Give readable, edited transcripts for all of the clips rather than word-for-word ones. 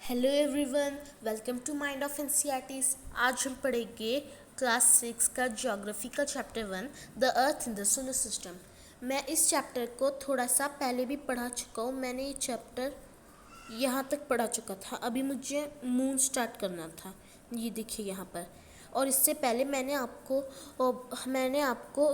Hello everyone, welcome to mind of NCERTs. आज हम पढ़ेंगे क्लास 6 का ज्योग्राफी का chapter 1 the earth in the solar system. मैं इस चैप्टर को थोड़ा सा पहले भी पढ़ा चुका हूँ। मैंने ये चैप्टर यहाँ तक पढ़ा चुका था। अभी मुझे मून स्टार्ट करना था, ये देखिए यहाँ पर। और इससे पहले मैंने आपको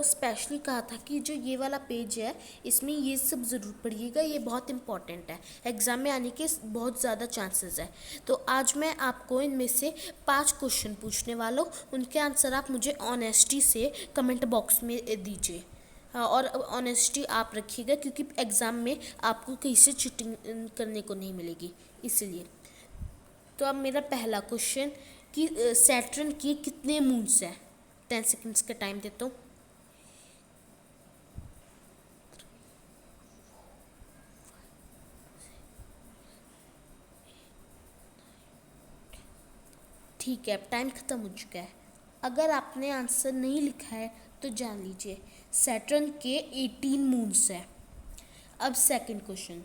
स्पेशली कहा था कि जो ये वाला पेज है इसमें ये सब ज़रूर पढ़िएगा, ये बहुत इंपॉर्टेंट है, एग्ज़ाम में आने के बहुत ज़्यादा चांसेस है। तो आज मैं आपको इनमें से 5 क्वेश्चन पूछने वाला हूँ, उनके आंसर आप मुझे ऑनेस्टी से कमेंट बॉक्स में दीजिए। और ऑनेस्टी आप रखिएगा क्योंकि एग्ज़ाम में आपको कहीं से चीटिंग करने को नहीं मिलेगी, इसलिए। तो अब मेरा पहला क्वेश्चन कि सैटर्न के कितने मून्स हैं। 10 सेकेंड्स का टाइम देता हूँ। ठीक है, अब टाइम ख़त्म हो चुका है। अगर आपने आंसर नहीं लिखा है तो जान लीजिए, सैटर्न के 18 मून्स हैं। अब सेकंड क्वेश्चन,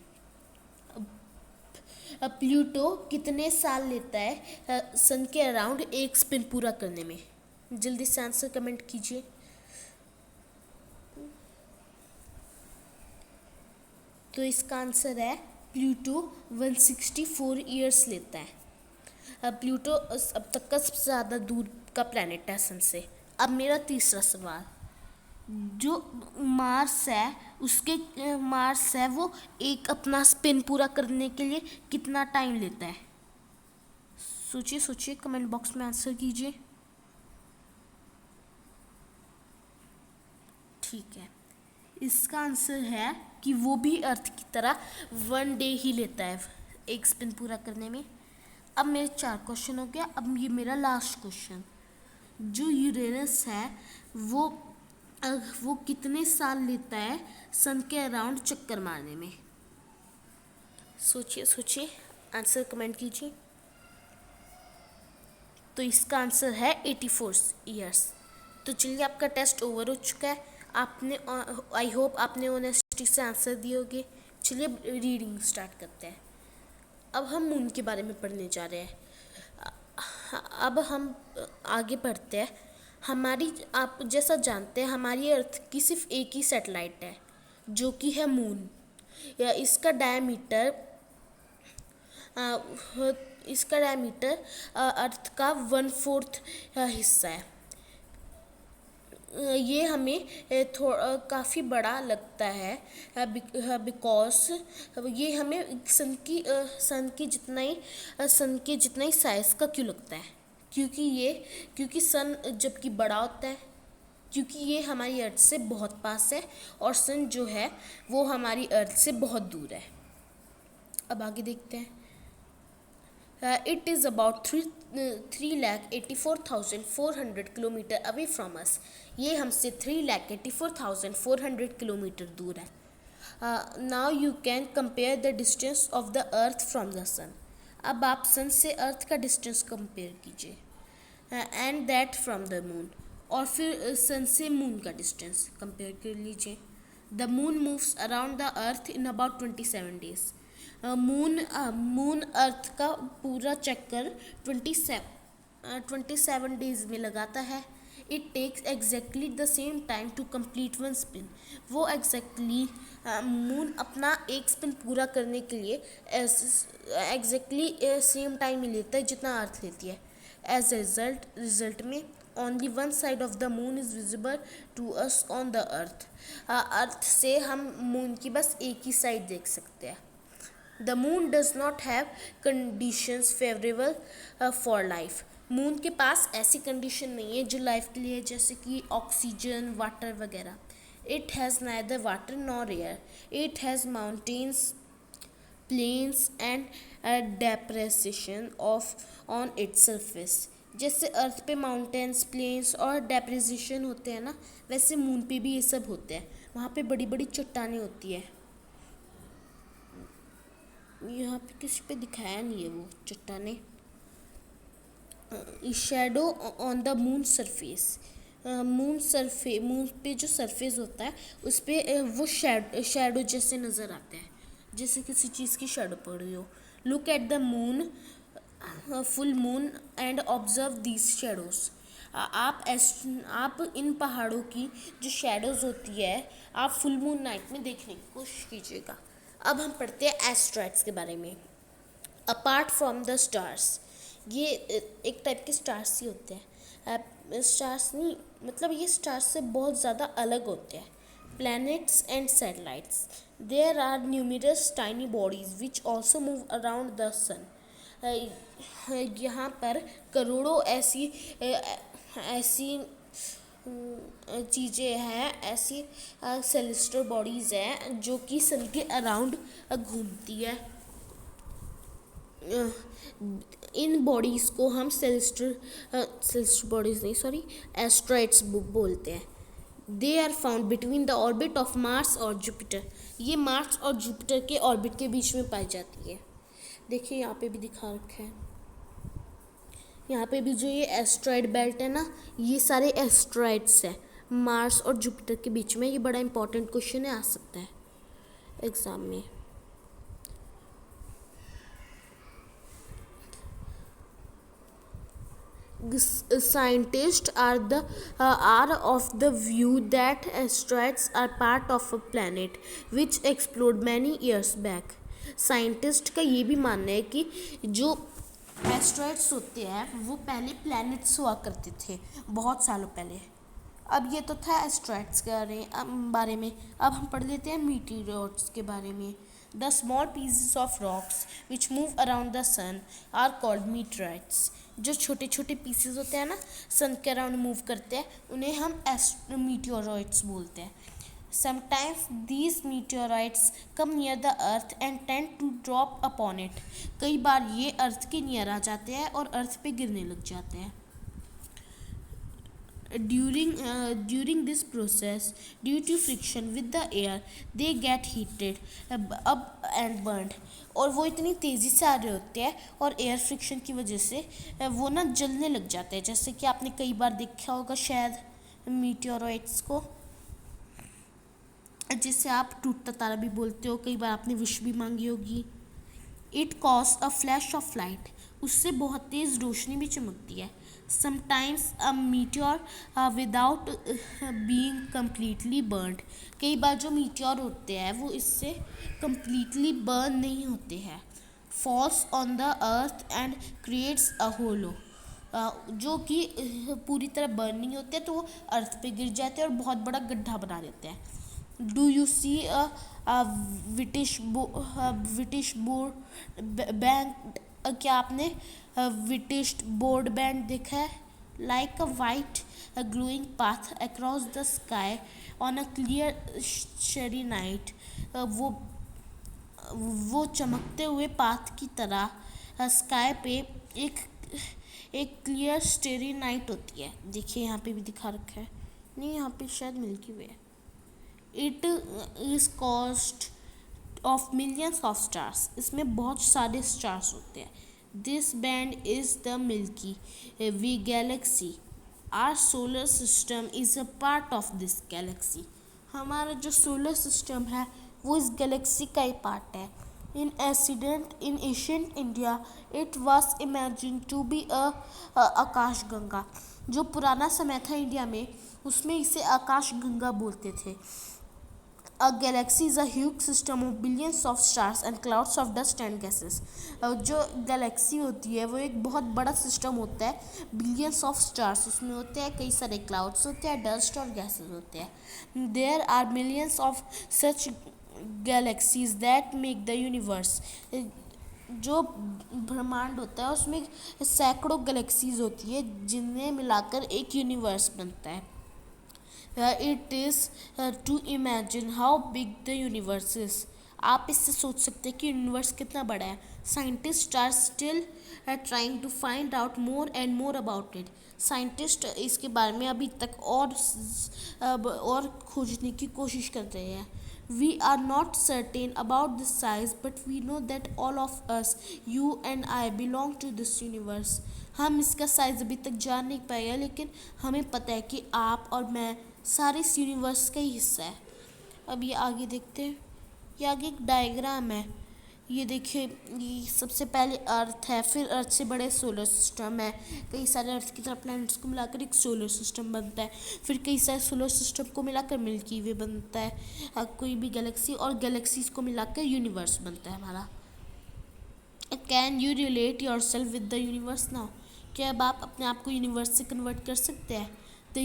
प्लूटो कितने साल लेता है सन के अराउंड एक स्पिन पूरा करने में। जल्दी से आंसर कमेंट कीजिए। तो इसका आंसर है प्लूटो 164 ईयर्स लेता है। अब प्लूटो अब तक का सबसे ज़्यादा दूर का प्लैनेट है सन से। अब मेरा तीसरा सवाल, जो मार्स है वो एक अपना स्पिन पूरा करने के लिए कितना टाइम लेता है। सोचिए सोचिए, कमेंट बॉक्स में आंसर कीजिए। ठीक है, इसका आंसर है कि वो भी अर्थ की तरह 1 डे ही लेता है एक स्पिन पूरा करने में। अब मेरे 4 क्वेश्चन हो गया। अब ये मेरा लास्ट क्वेश्चन, जो यूरेनस है वो कितने साल लेता है सन के अराउंड चक्कर मारने में। सोचिए सोचिए, आंसर कमेंट कीजिए। तो इसका आंसर है 84 ईयर्स। तो चलिए, आपका टेस्ट ओवर हो चुका है। आपने आई होप आपने ऑनेस्टी से आंसर दिए होंगे। चलिए रीडिंग स्टार्ट करते हैं। अब हम मून के बारे में पढ़ने जा रहे हैं। अब हम आगे बढ़ते हैं। आप जैसा जानते हैं, हमारी अर्थ की सिर्फ एक ही सैटेलाइट है जो कि है मून। या इसका डायमीटर अर्थ का 1/4 हिस्सा है। ये हमें थोड़ा काफ़ी बड़ा लगता है बिकॉज ये हमें सन के जितना ही साइज़ का क्यों लगता है, क्योंकि सन जबकि बड़ा होता है, क्योंकि ये हमारी अर्थ से बहुत पास है और सन जो है वो हमारी अर्थ से बहुत दूर है। अब आगे देखते हैं। It is about 3,84,400 kilometre away from us. ये हमसे 3,84,400 किलोमीटर दूर है। Now you can compare the distance of the earth from the sun. अब आप सन से अर्थ का डिस्टेंस कंपेयर कीजिए, and that from the moon. और फिर सन से मून का डिस्टेंस कंपेयर कर लीजिए। The moon moves around the earth in about 27 days. Moon earth का पूरा चक्कर 27 डेज में लगाता है। It takes exactly the same time to complete 1 spin. वो एग्जैक्टली मून अपना एक स्पिन पूरा करने के लिए एग्जैक्टली सेम टाइम ही लेता है जितना अर्थ लेती है। एज ए रिजल्ट में only one side of the moon is visible to us on the earth. Earth से हम मून की बस एक ही साइड देख सकते हैं। The moon does not have conditions favourable for life. Moon के पास ऐसी कंडीशन नहीं है जो लाइफ के लिए है, जैसे कि ऑक्सीजन, वाटर वगैरह। It has neither water nor air. It has mountains, plains and depression of on its surface. जैसे अर्थ पे माउंटेन्स, प्लेन्स और डेप्रेसेशन होते हैं ना, वैसे मून पे भी ये सब होते हैं। वहाँ पे बड़ी बड़ी चट्टानें होती है। यहाँ पे किसी पे दिखाया नहीं है वो चट्टानें। Shadow on the moon surface. Moon पे जो सरफेस होता है उस पर वो शैडो जैसे नज़र आते हैं, जैसे किसी चीज़ की शैडो पड़ रही हो। Look at the moon full moon and observe these shadows. आप इन पहाड़ों की जो शेडोज़ होती है आप फुल मून नाइट में देखने की कोशिश कीजिएगा। अब हम पढ़ते हैं एस्ट्रॉइड्स के बारे में। अपार्ट फ्रॉम द स्टार्स, ये एक टाइप के स्टार्स ही होते हैं। स्टार्स नहीं, मतलब ये स्टार्स से बहुत ज़्यादा अलग होते हैं। Planets and satellites, there are numerous tiny bodies which also move around the sun. यहाँ पर करोड़ों ऐसी चीज़ें हैं, ऐसी सेलेस्टियल बॉडीज़ हैं जो कि सन के अराउंड घूमती है। इन बॉडीज़ को हम सेलेस्टियल बॉडीज़ नहीं, सॉरी, एस्ट्रॉइड्स बोलते हैं। They are found between the orbit of Mars और जुपिटर। ये मार्स और जुपिटर के ऑर्बिट के बीच में पाई जाती है। देखिए यहाँ पे भी दिखा रखा है, यहाँ पे भी जो ये एस्ट्रॉइड बेल्ट है ना, ये सारे एस्ट्रॉइड्स हैं मार्स और जुपिटर के बीच में। ये बड़ा इंपॉर्टेंट क्वेश्चन है, आ सकता है एग्ज़ाम में। Scientists are of the view that asteroids are part of a planet which exploded many years back. Scientist का ये भी मानना है कि जो एस्ट्रॉइड्स होते हैं वो पहले प्लैनेट्स हुआ करते थे बहुत सालों पहले। अब ये तो था एस्ट्रॉइड्स के बारे में। अब हम पढ़ लेते हैं मीटियोराइट्स के बारे में। The small pieces of rocks which move around the sun are called meteorites. जो छोटे छोटे पीसेस होते हैं ना, सन के अराउंड मूव करते हैं, उन्हें हम मीटियोराइट्स बोलते हैं। Sometimes these meteorites come near the earth and tend to drop upon it. कई बार ये अर्थ के नियर आ जाते हैं और अर्थ पे गिरने लग जाते हैं। During this process, due to friction with the air, they get heated up and burned। और वो इतनी तेज़ी से आ रहे होते हैं और एयर फ्रिक्शन की वजह से वो ना जलने लग जाते हैं। जैसे कि आपने कई बार देखा होगा शायद मीटियोराइट्स को, जिसे आप टूटता तारा भी बोलते हो। कई बार आपने विश भी मांगी होगी। It cause a flash of light, उससे बहुत तेज़ रोशनी भी चमकती है। Sometimes a meteor without being completely burned. कई बार जो मीटियोर होते हैं वो इससे कम्प्लीटली बर्न नहीं होते हैं। Falls on the earth and creates a hollow, जो कि पूरी तरह बर्न नहीं होते तो वो अर्थ पे गिर जाते हैं और बहुत बड़ा गड्ढा बना देते हैं। Do you see whitish broad band? क्या आपने विटिश बोर्ड बैंड देखा है? Like a white glowing path across the sky on a clear starry night. वो चमकते हुए पाथ की तरह स्काई पे एक क्लियर स्टेरी नाइट होती है। देखिए यहाँ पे भी दिखा रखा है, नहीं यहाँ पे शायद मिल्की वे है। It is cost of millions of stars. इसमें बहुत सारे स्टार्स होते हैं। This band is the milky way galaxy. Our solar system is a part of this galaxy. हमारा जो सोलर सिस्टम है वो इस गैलेक्सी का ही पार्ट है। In ancient India it was imagine to be Akash Ganga. जो पुराना समय था इंडिया में, उसमें इसे आकाश गंगा बोलते थे। A galaxy is a huge system of billions of stars and clouds of dust and gases। जो गैलेक्सी होती है वो एक बहुत बड़ा सिस्टम होता है, बिलियंस ऑफ स्टार्स उसमें होते हैं, कई सारे क्लाउड्स होते हैं, डस्ट और गैसेस होते हैं। There are millions of such galaxies that make the universe. जो ब्रह्मांड होता है उसमें सैकड़ों गैलेक्सीज होती है जिन्हें मिलाकर एक यूनिवर्स बनता है। It is to imagine how big the universe is। आप इससे सोच सकते हैं कि यूनिवर्स कितना बड़ा है। Scientist are still trying to find out more and more about it. Scientist इसके बारे में अभी तक और खोजने की कोशिश कर रहे हैं। We are not certain about this size but we know that all of us, you and I, belong to this universe. हम इसका साइज़ अभी तक जान नहीं पाए हैं, लेकिन हमें पता है कि आप और मैं सारे इस यूनिवर्स का ही हिस्सा है। अब ये आगे देखते हैं। ये आगे एक डायग्राम है। ये देखिए, ये सबसे पहले अर्थ है, फिर अर्थ से बड़े सोलर सिस्टम है, कई सारे अर्थ की तरह प्लैनेट्स को मिलाकर एक सोलर सिस्टम बनता है, फिर कई सारे सोलर सिस्टम को मिलाकर मिल्की वे बनता है, कोई भी गैलेक्सी और गैलेक्सीज को मिलाकर यूनिवर्स बनता है हमारा। Can you relate your self with the universe now? क्या अब आप अपने आप को यूनिवर्स से कन्वर्ट कर सकते हैं? The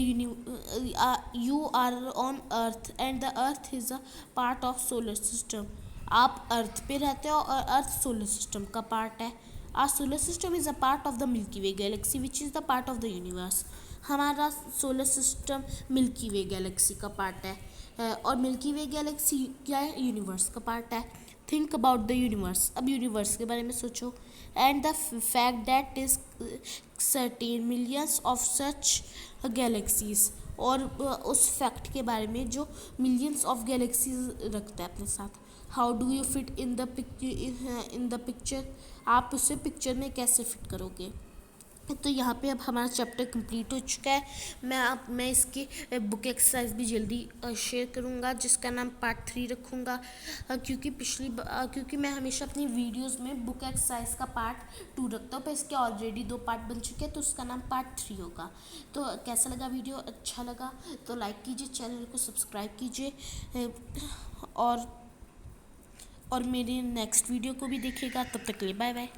you are on earth and the earth is a part of solar system. आप अर्थ पे रहते हो और अर्थ सोलर सिस्टम का पार्ट है। Our solar system is a part of the milky way galaxy which is the part of the universe. हमारा solar system milky way galaxy का part है, और मिल्की वे गैलेक्सी क्या है? Universe का part है। Think about the universe. अब universe के बारे में सोचो। And the fact that is certain millions of such galaxies, और उस फैक्ट के बारे में जो मिलियंस ऑफ गैलेक्सीज रखता है अपने साथ। How do you fit in the picture? आप उसे पिक्चर में कैसे फिट करोगे? तो यहाँ पे अब हमारा चैप्टर कंप्लीट हो चुका है। मैं इसकी बुक एक्सरसाइज भी जल्दी शेयर करूँगा, जिसका नाम पार्ट 3 रखूँगा, क्योंकि मैं हमेशा अपनी वीडियोस में बुक एक्सरसाइज का पार्ट 2 रखता हूँ, पर इसके ऑलरेडी 2 पार्ट बन चुके हैं, तो उसका नाम पार्ट 3 होगा। तो कैसा लगा वीडियो? अच्छा लगा तो लाइक कीजिए, चैनल को सब्सक्राइब कीजिए, और मेरे नेक्स्ट वीडियो को भी देखिएगा। तब तक के लिए बाय बाय।